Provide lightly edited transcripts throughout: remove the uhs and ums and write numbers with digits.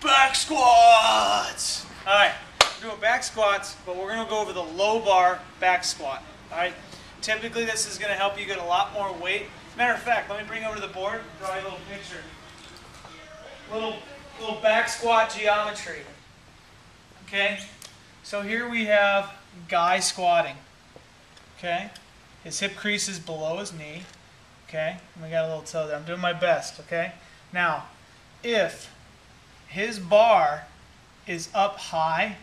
Back squats! Alright, we're doing back squats, but we're going to go over the low bar back squat. Alright, typically this is going to help you get a lot more weight. Matter of fact, let me bring over to the board, draw you a little picture. Little back squat geometry. Okay, so here we have guy squatting. Okay, his hip crease is below his knee. Okay, and we got a little toe there. I'm doing my best. Okay, now if his bar is up high,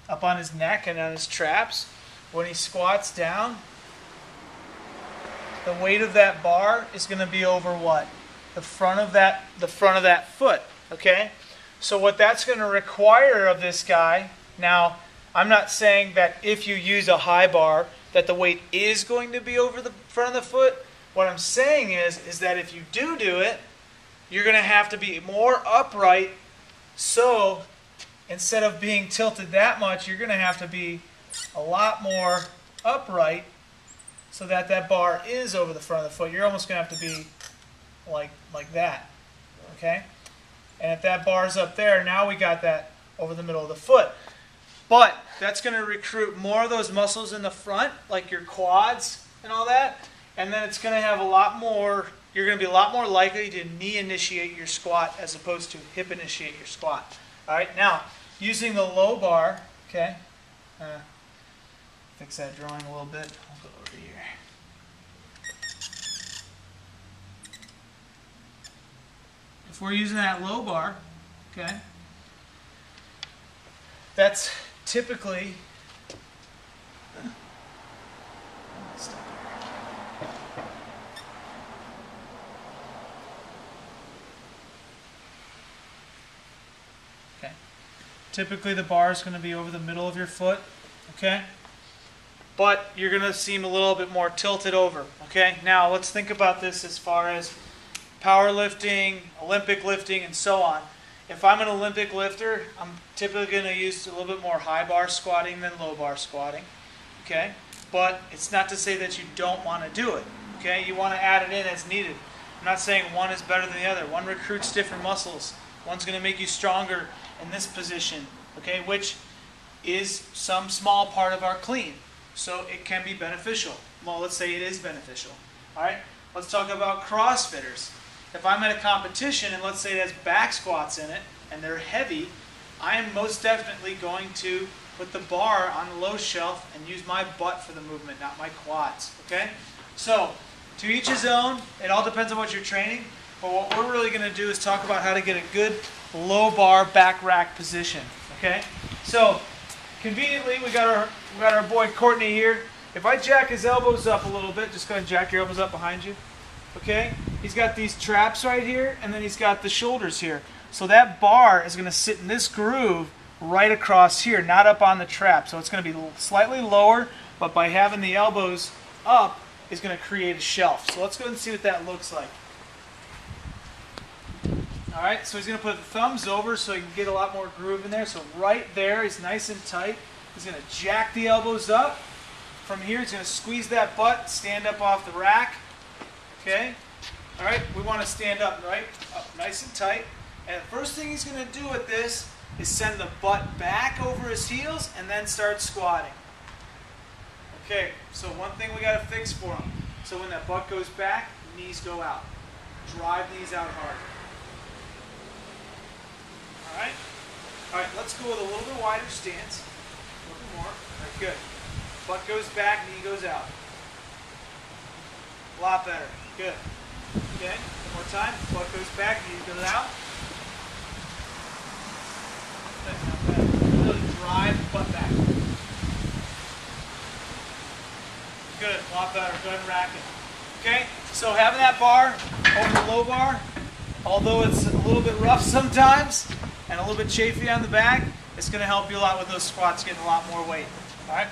up on his neck and on his traps, when he squats down, the weight of that bar is going to be over what? The front of that foot. Okay? So what that's going to require of this guy, now I'm not saying that if you use a high bar that the weight is going to be over the front of the foot. What I'm saying is that if you do it, you're going to have to be more upright. So instead of being tilted that much, you're going to have to be a lot more upright so that that bar is over the front of the foot. You're almost going to have to be like that. Okay? And if that bar's up there, now we got that over the middle of the foot. But that's going to recruit more of those muscles in the front, like your quads and all that. And then it's going to have a lot more, you're going to be a lot more likely to knee initiate your squat as opposed to hip initiate your squat. All right, now, using the low bar, okay, fix that drawing a little bit. I'll go over here. If we're using that low bar, okay, that's typically, typically the bar is going to be over the middle of your foot, okay? But you're going to seem a little bit more tilted over, okay? Now let's think about this as far as powerlifting, Olympic lifting, and so on. If I'm an Olympic lifter, I'm typically going to use a little bit more high bar squatting than low bar squatting, okay? But it's not to say that you don't want to do it, okay? You want to add it in as needed. I'm not saying one is better than the other. One recruits different muscles. One's going to make you stronger in this position, okay, which is some small part of our clean. So it can be beneficial. Well, let's say it is beneficial. All right, let's talk about CrossFitters. If I'm at a competition and let's say it has back squats in it and they're heavy, I am most definitely going to put the bar on the low shelf and use my butt for the movement, not my quads, okay? So, to each his own. It all depends on what you're training. But what we're really going to do is talk about how to get a good low bar back rack position. Okay? So, conveniently, we got our boy Courtney here. If I jack his elbows up a little bit, just go ahead and jack your elbows up behind you. Okay? He's got these traps right here, and then he's got the shoulders here. So that bar is going to sit in this groove right across here, not up on the trap. So it's going to be slightly lower, but by having the elbows up, is going to create a shelf. So let's go ahead and see what that looks like. Alright, so he's going to put the thumbs over so he can get a lot more groove in there. So right there, he's nice and tight. He's going to jack the elbows up. From here, he's going to squeeze that butt, stand up off the rack. Okay? Alright, we want to stand up, right? Up nice and tight. And the first thing he's going to do with this is send the butt back over his heels and then start squatting. Okay, so one thing we got to fix for him. So when that butt goes back, knees go out. Drive these out hard. Alright? Alright, let's go with a little bit wider stance. A little bit more. Alright, good. Butt goes back, knee goes out. A lot better. Good. Okay, one more time. Butt goes back, knee goes out. That's not bad. Really drive the butt back. Good, a lot better. Go ahead and rack it. Okay, so having that bar over the low bar, although it's a little bit rough sometimes and a little bit chafy on the back, it's going to help you a lot with those squats getting a lot more weight. All right?